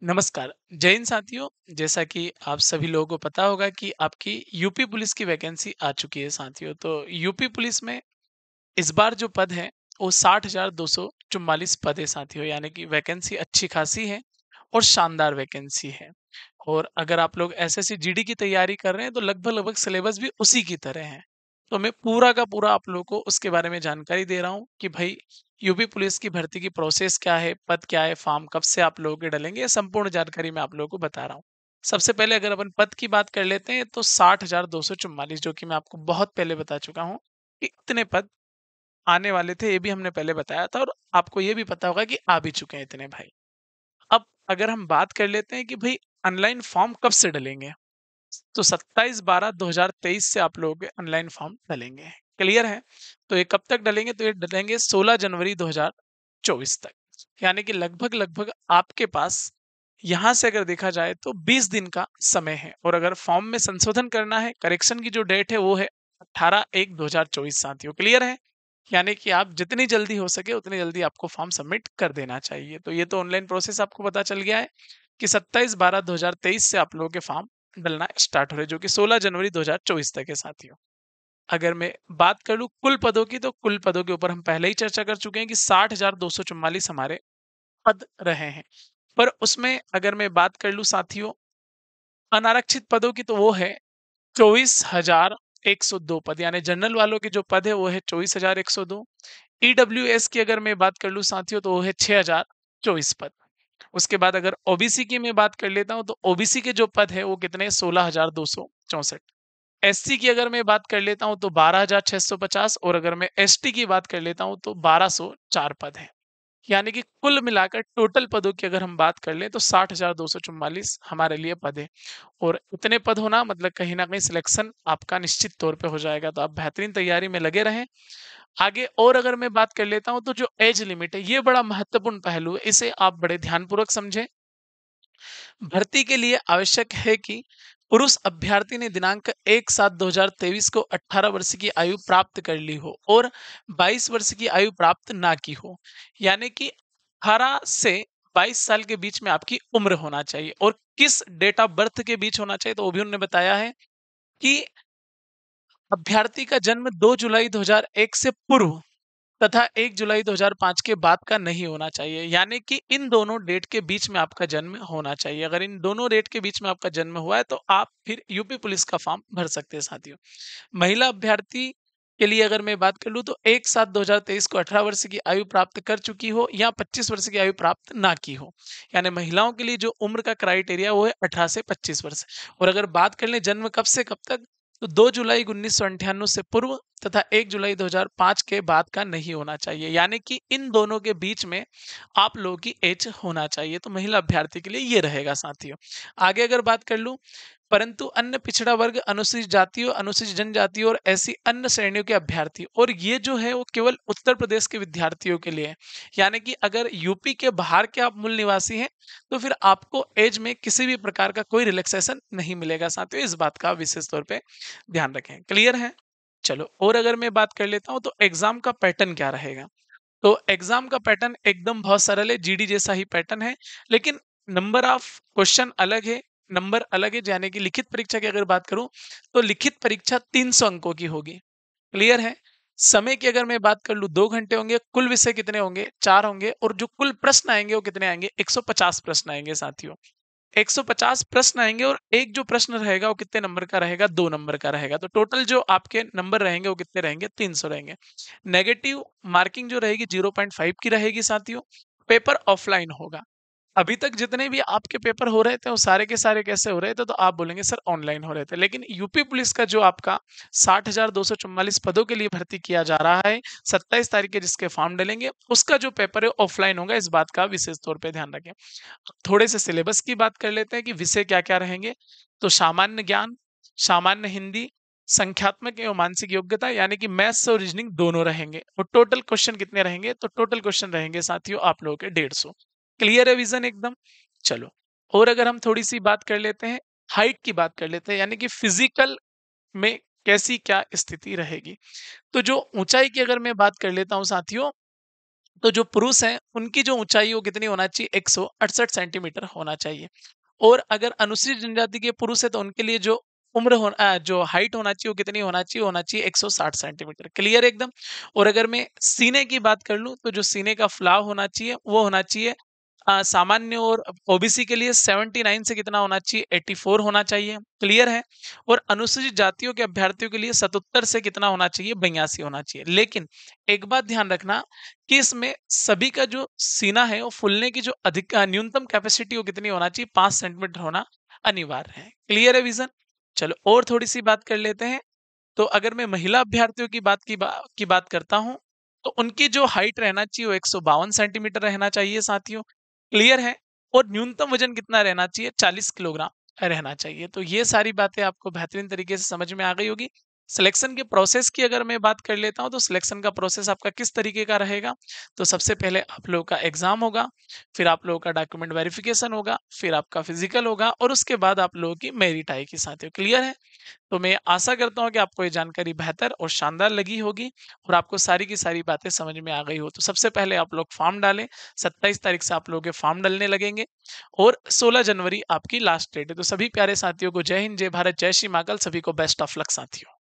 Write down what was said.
नमस्कार। जय हिंद साथियों। जैसा कि आप सभी लोगों को पता होगा कि आपकी यूपी पुलिस की वैकेंसी आ चुकी है साथियों। तो यूपी पुलिस में इस बार जो पद है वो 60,244 पद है साथियों, यानी कि वैकेंसी अच्छी खासी है और शानदार वैकेंसी है। और अगर आप लोग एसएससी जीडी की तैयारी कर रहे हैं तो लगभग लगभग सिलेबस भी उसी की तरह है। तो मैं पूरा का पूरा आप लोगों को उसके बारे में जानकारी दे रहा हूँ कि भाई यूपी पुलिस की भर्ती की प्रोसेस क्या है, पद क्या है, फॉर्म कब से आप लोगों के डलेंगे, ये संपूर्ण जानकारी मैं आप लोगों को बता रहा हूँ। सबसे पहले अगर अपन पद की बात कर लेते हैं तो 60,244, जो कि मैं आपको बहुत पहले बता चुका हूँ कि इतने पद आने वाले थे, ये भी हमने पहले बताया था और आपको ये भी पता होगा कि आ भी चुके हैं इतने भाई। अब अगर हम बात कर लेते हैं कि भाई ऑनलाइन फॉर्म कब से डलेंगे, तो 27/12/2023 से आप लोगों के ऑनलाइन फॉर्म डलेंगे। क्लियर है? तो ये कब तक डलेंगे? तो ये डलेंगे 16 जनवरी 2024 तक। यानी कि लगभग लगभग आपके पास यहाँ से अगर देखा जाए तो 20 दिन का समय है। और अगर फॉर्म में संशोधन करना है, करेक्शन की जो डेट है वो है 18/1/2024 साथियों। क्लियर है? यानी कि आप जितनी जल्दी हो सके उतनी जल्दी आपको फॉर्म सबमिट कर देना चाहिए। तो ये तो ऑनलाइन प्रोसेस आपको पता चल गया है कि 27/12/2023 से आप लोगों के फॉर्म डलना स्टार्ट हो रहे हैं, जो कि 16 जनवरी 2024 तक है साथियों। अगर मैं बात कर लूँ कुल पदों की, तो कुल पदों के ऊपर हम पहले ही चर्चा कर चुके हैं कि 60,244 हमारे पद रहे हैं। पर उसमें अगर मैं बात कर लूँ साथियों अनारक्षित पदों की, तो वो है 24,102 पद। यानी जनरल वालों के जो पद है वो है 24,102। ईडब्ल्यूएस की अगर मैं बात कर लूँ साथियों तो वो है 6,024 पद। उसके बाद अगर ओबीसी की मैं बात कर लेता हूं तो ओबीसी के जो पद है वो कितने 16,264। एससी की अगर मैं बात कर लेता हूं तो 12,650। और अगर मैं एसटी की बात कर लेता हूं तो 1,204 पद है। यानी कि कुल मिलाकर टोटल पदों की अगर हम बात कर लें तो 60,244 हमारे लिए पद है। और इतने पद होना मतलब कहीं ना कहीं सिलेक्शन आपका निश्चित तौर पे हो जाएगा। तो आप बेहतरीन तैयारी में लगे रहें। आगे और अगर मैं बात कर लेता हूं तो जो एज लिमिट है ये बड़ा महत्वपूर्ण पहलू है, इसे आप बड़े ध्यानपूर्वक समझें। भर्ती के लिए आवश्यक है कि पुरुष अभ्यर्थी ने दिनांक 1/7/2023 को 18 वर्ष की आयु प्राप्त कर ली हो और 22 वर्ष की आयु प्राप्त ना की हो। यानी कि 18 से 22 साल के बीच में आपकी उम्र होना चाहिए। और किस डेट ऑफ बर्थ के बीच होना चाहिए तो वो भी उन्होंने बताया है कि अभ्यर्थी का जन्म 2 जुलाई 2001 से पूर्व तथा 1 जुलाई 2005 के बाद का नहीं होना चाहिए। यानी कि इन दोनों डेट के बीच में आपका जन्म होना चाहिए। अगर इन दोनों डेट के बीच में आपका जन्म हुआ है तो आप फिर यूपी पुलिस का फॉर्म भर सकते हैं साथियों। महिला अभ्यर्थी के लिए अगर मैं बात कर लूँ तो 1/7/2023 को 18 वर्ष की आयु प्राप्त कर चुकी हो या 25 वर्ष की आयु प्राप्त ना की हो। यानी महिलाओं के लिए जो उम्र का क्राइटेरिया वो है 18 से 25 वर्ष। और अगर बात कर लें जन्म कब से कब तक, तो 2 जुलाई 1998 से पूर्व तथा 1 जुलाई 2005 के बाद का नहीं होना चाहिए। यानी कि इन दोनों के बीच में आप लोगों की एज होना चाहिए। तो महिला अभ्यर्थी के लिए ये रहेगा साथियों। आगे अगर बात कर लूं, परंतु अन्य पिछड़ा वर्ग, अनुसूचित जातियों, अनुसूचित जनजातियों और ऐसी अन्य श्रेणियों के अभ्यर्थी, और ये जो है वो केवल उत्तर प्रदेश के विद्यार्थियों के लिए है। यानी कि अगर यूपी के बाहर के आप मूल निवासी हैं तो फिर आपको एज में किसी भी प्रकार का कोई रिलैक्सेशन नहीं मिलेगा साथियों। इस बात का विशेष तौर पे ध्यान रखें। क्लियर है? चलो और अगर मैं बात कर लेता हूं तो एग्जाम का पैटर्न क्या रहेगा। तो एग्जाम का पैटर्न एकदम बहुत सरल है, जीडी जैसा ही पैटर्न है। लेकिन नंबर ऑफ क्वेश्चन अलग है, नंबर अलग है। यानी कि लिखित परीक्षा की अगर बात करूं तो लिखित परीक्षा 300 अंकों की होगी। क्लियर है? समय की अगर मैं बात कर लूं 2 घंटे होंगे। कुल विषय कितने होंगे? 4 होंगे। और जो कुल प्रश्न आएंगे वो कितने आएंगे? 150 प्रश्न आएंगे साथियों। 150 प्रश्न आएंगे और एक जो प्रश्न रहेगा वो कितने नंबर का रहेगा? 2 नंबर का रहेगा। तो टोटल जो आपके नंबर रहेंगे वो कितने रहेंगे? 300 रहेंगे। नेगेटिव मार्किंग जो रहेगी 0.5 की रहेगी साथियों। पेपर ऑफलाइन होगा। अभी तक जितने भी आपके पेपर हो रहे थे वो सारे के सारे कैसे हो रहे थे? तो आप बोलेंगे सर ऑनलाइन हो रहे थे। लेकिन यूपी पुलिस का जो आपका 60,244 पदों के लिए भर्ती किया जा रहा है, 27 तारीख के जिसके फॉर्म डलेंगे उसका जो पेपर है ऑफलाइन होगा। इस बात का विशेष तौर पे ध्यान रखें। थोड़े से सिलेबस की बात कर लेते हैं कि विषय क्या-क्या रहेंगे। तो सामान्य ज्ञान, सामान्य हिंदी, संख्यात्मक एवं मानसिक योग्यता यानी कि मैथ्स और रीजनिंग दोनों रहेंगे। और टोटल क्वेश्चन कितने रहेंगे? तो टोटल क्वेश्चन रहेंगे साथियों आप लोगों के 150। क्लियर है विजन एकदम? चलो और अगर हम थोड़ी-सी बात कर लेते हैं, हाइट की बात कर लेते हैं, यानी कि फिजिकल में कैसी क्या स्थिति रहेगी। तो जो ऊंचाई की अगर मैं बात कर लेता हूं साथियों, तो जो पुरुष हैं, उनकी जो ऊँचाई वो कितनी होना चाहिए? 168 सेंटीमीटर होना चाहिए। और अगर अनुसूचित जनजाति के पुरुष हैं, तो उनके लिए जो जो हाइट होना चाहिए, वो कितनी होना चाहिए? होना चाहिए 160 सेंटीमीटर। क्लियर है एकदम? और अगर मैं सीने की बात कर लूँ, तो जो सीने का फुलाव होना चाहिए, वो होना चाहिए सामान्य और ओबीसी के लिए 79 से कितना होना चाहिए? 84 होना चाहिए। क्लियर है? और अनुसूचित जातियों के अभ्यर्थियों के लिए 77 से कितना होना चाहिए? 82 होना चाहिए। लेकिन एक बात ध्यान रखना कि इसमें सभी का जो सीना है, वो फूलने की जो न्यूनतम कैपेसिटी वो कितनी होना चाहिए? 5 सेंटीमीटर होना अनिवार्य है। क्लियर है विज़न? चलो और थोड़ी-सी बात कर लेते हैं। तो अगर मैं महिला अभ्यर्थियों की बात करता हूँ, तो उनकी जो हाइट रहना चाहिए वो 152 सेंटीमीटर रहना चाहिए साथियों, क्लियर है? और न्यूनतम वज़न कितना रहना चाहिए? 40 किलोग्राम रहना चाहिए। तो ये सारी बातें आपको बेहतरीन तरीके से समझ में आ गई होगी। सिलेक्शन के प्रोसेस की अगर मैं बात कर लेता हूँ, तो सिलेक्शन का प्रोसेस आपका किस तरीके का रहेगा? तो सबसे पहले आप लोगों का एग्ज़ाम होगा, फिर आप लोगों का डॉक्यूमेंट वेरिफ़िकेशन होगा, फिर आपका फिज़िकल होगा और उसके बाद आप लोगों की मेरिट आएगी साथियों, क्लियर है? तो मैं आशा करता हूँ कि आपको ये जानकारी बेहतर और शानदार लगी होगी और आपको सारी की सारी बातें समझ में आ गई हो। तो सबसे पहले आप लोग फॉर्म डालें, 27 तारीख से आप लोगों के फॉर्म डलने लगेंगे और 16 जनवरी आपकी लास्ट डेट है। तो सभी प्यारे साथियों को जय हिंद, जय भारत, जय श्री महाकाल, सभी को बेस्ट ऑफ लक साथियों।